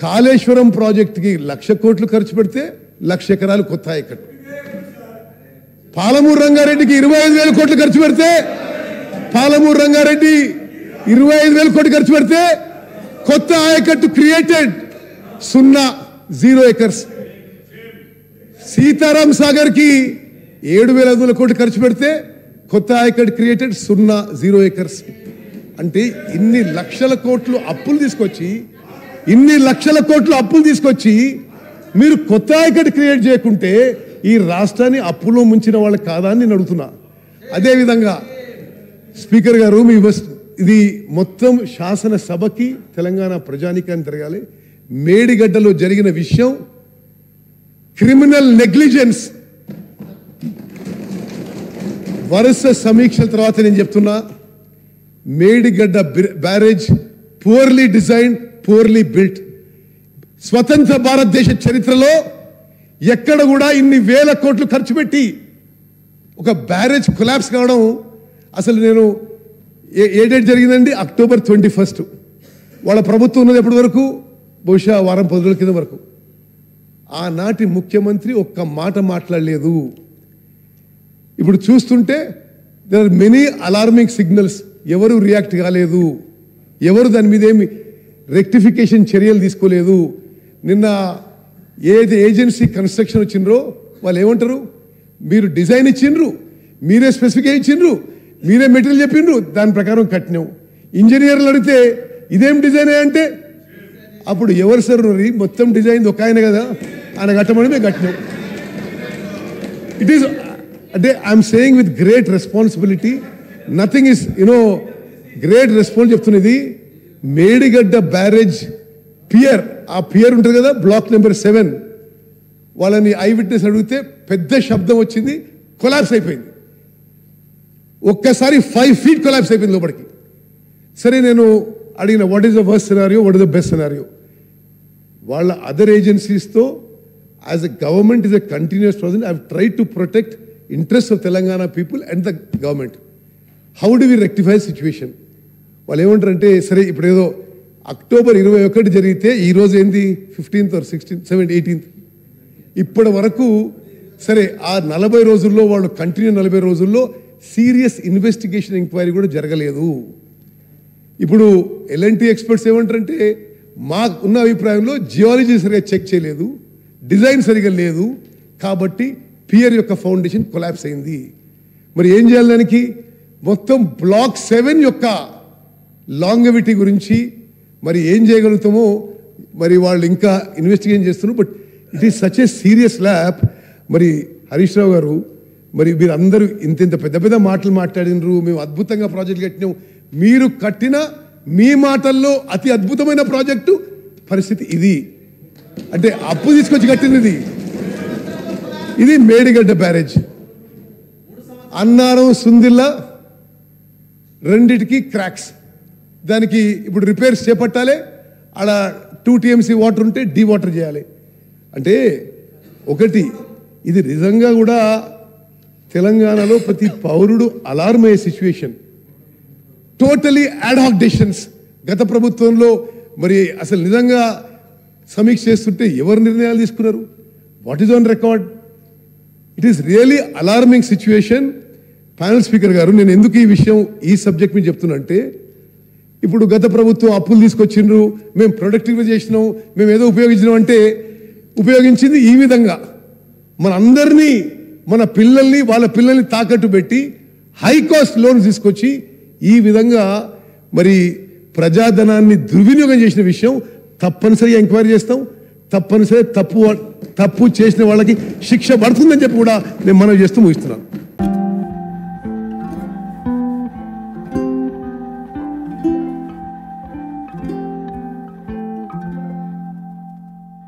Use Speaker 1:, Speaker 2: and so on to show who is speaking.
Speaker 1: కాళేశ్వరం ప్రాజెక్టుకి 1,00,000 కోట్లు ఖర్చు పెడితే 1,00,000 ఎకరాలు కొత్త ఆయకట్టు. పాలమూరు రంగారెడ్డికి 25,000 కోట్లు ఖర్చు పెడితే పాలమూరు రంగారెడ్డి 25,000 కోట్లు ఖర్చు పెడితే కొత్త ఆయకట్టు క్రియేటెడ్ 0 acres. సీతారాం సాగర్ కి 7,500 కోట్లు ఖర్చు పెడితే కొత్త ఆయకట్టు క్రియేటెడ్ 0 acres. అంటే ఇన్ని లక్షల కోట్లు అప్పులు తీసుకొచ్చి మీరు కొత్త ఆయకట్టు క్రియేట్ చేయకుంటే ఈ రాష్ట్రాన్ని అప్పులో ముంచిన వాళ్ళు కాదా అని నేను అడుగుతున్నా. అదేవిధంగా స్పీకర్ గారు ఇది మొత్తం శాసనసభకి తెలంగాణ ప్రజానికాన్ని తిరగాలి. మేడిగడ్డలో జరిగిన విషయం క్రిమినల్ నెగ్లిజెన్స్. వరుస సమీక్షల తర్వాత నేను చెప్తున్నా, Medigadda barrage purely design, purely built. స్వతంత్ర భారతదేశ చరిత్రలో ఎక్కడ కూడా ఇన్ని వేల కోట్లు ఖర్చు పెట్టి ఒక బ్యారేజ్ కొలాప్స్ కావడం, అసలు నేను ఏ డేట్ జరిగిందండి? అక్టోబర్ 21. వాళ్ళ ప్రభుత్వం ఉన్నది ఎప్పటి వరకు? బహుశా వారం 10 రోజుల కింద వరకు. ఆనాటి ముఖ్యమంత్రి ఒక్క మాట మాట్లాడలేదు. ఇప్పుడు చూస్తుంటే there are many alarming signals. ఎవరు రియాక్ట్ కాలేదు, ఎవరు దాని మీద ఏమి రెక్టిఫికేషన్ చర్యలు తీసుకోలేదు. నిన్న ఏది ఏజెన్సీ కన్స్ట్రక్షన్ వచ్చిండ్రో వాళ్ళు ఏమంటారు? మీరు డిజైన్ ఇచ్చిండ్రు, మీరే స్పెసిఫికేషన్ ఇచ్చిండ్రు, మీరే మెటీరియల్ చెప్పిండ్రు, దాని ప్రకారం కట్టినాం. ఇంజనీర్లు అడిగితే ఇదేం డిజైన్ అంటే అప్పుడు ఎవరు సార్ మొత్తం డిజైన్ ఒక ఆయన కదా, ఆయన కట్టమని మేము కట్టినాం. ఇట్ ఈస్ అంటే I'm saying with great responsibility, nothing is great response చెప్తున్నది. మేడిగడ్డ బ్యారేజ్ పియర్, ఆ పియర్ ఉంటుంది కదా, బ్లాక్ నెంబర్ 7, వాళ్ళని ఐ విట్నెస్ అడిగితే పెద్ద శబ్దం వచ్చింది, కొలాప్స్ అయిపోయింది. ఒక్కసారి 5 feet కొలాప్స్ అయిపోయింది లోపలికి. సరే నేను అడిగిన what is the worst scenario, what is the best scenario. వాళ్ళ అదర్ ఏజెన్సీస్తో as a government is a continuous process. I have tried to protect interest of Telangana people and the government. How do we rectify situation? వాళ్ళు ఏమంటారంటే, సరే ఇప్పుడు ఏదో October 21 జరిగితే ఈరోజు ఏంది 15th or 16th 17th 18th ఇప్పటి వరకు సరే ఆ 40 రోజుల్లో వాళ్ళు కంటిన్యూ 40 రోజుల్లో సీరియస్ ఇన్వెస్టిగేషన్ ఎంక్వైరీ కూడా జరగలేదు. ఇప్పుడు ఎల్ఎన్టీ ఎక్స్పర్ట్స్ ఏమంటారంటే, మాకు ఉన్న అభిప్రాయంలో జియాలజీ సరిగా చెక్ చేయలేదు, డిజైన్ సరిగా లేదు, కాబట్టి పియర్ యొక్క ఫౌండేషన్ కొలాప్స్ అయింది. మరి ఏం చేయాలి దానికి? మొత్తం బ్లాక్ 7 యొక్క లాంగవిటీ గురించి మరి ఏం చేయగలుగుతామో మరి వాళ్ళు ఇంకా ఇన్వెస్టిగేషన్ చేస్తున్నారు. But it is such a serious lab. మరి హరీష్ రావు గారు, మరి మీరు అందరూ ఇంత పెద్ద పెద్ద మాటలు మాట్లాడినరు, మేము అద్భుతంగా ప్రాజెక్ట్ కట్టినాం. మీరు కట్టిన మీ మాటల్లో అతి అద్భుతమైన ప్రాజెక్టు పరిస్థితి ఇది. అంటే అప్పు తీసుకొచ్చి కట్టినది ఇది మేడిగడ్డ బ్యారేజ్. అన్నారం సుందిల్లా రెండిటికి క్రాక్స్. దానికి ఇప్పుడు రిపేర్స్ చేపట్టాలి. అలా 2 TMC వాటర్ ఉంటే డీ వాటర్ చేయాలి. అంటే ఒకటి, ఇది నిజంగా కూడా తెలంగాణలో ప్రతి పౌరుడు అలార్మ్ అయ్యే సిచ్యువేషన్. Totally యాడ్హాక్ decisions. గత ప్రభుత్వంలో మరి అసలు నిజంగా సమీక్ష చేస్తుంటే ఎవరు నిర్ణయాలు తీసుకున్నారు? What is on record? It is really alarming situation. Panel speaker గారు, నేను ఎందుకు ఈ విషయం ఈ సబ్జెక్ట్ మీద చెప్తున్నా అంటే, ఇప్పుడు గత ప్రభుత్వం అప్పులు తీసుకొచ్చిండ్రు, మేము ప్రొడక్టివ్గా చేసినాం, మేము ఏదో ఉపయోగించినాం అంటే ఉపయోగించింది ఈ విధంగా మన అందరినీ, మన పిల్లల్ని, వాళ్ళ పిల్లల్ని తాకట్టు పెట్టి హై కాస్ట్ లోన్స్ తీసుకొచ్చి ఈ విధంగా మరి ప్రజాధనాన్ని దుర్వినియోగం చేసిన విషయం తప్పనిసరిగా ఎంక్వైరీ చేస్తాం. తప్పనిసరి తప్పు చేసిన వాళ్ళకి శిక్ష పడుతుందని చెప్పి కూడా నేను మనవి చేస్తూ ముగిస్తున్నాను.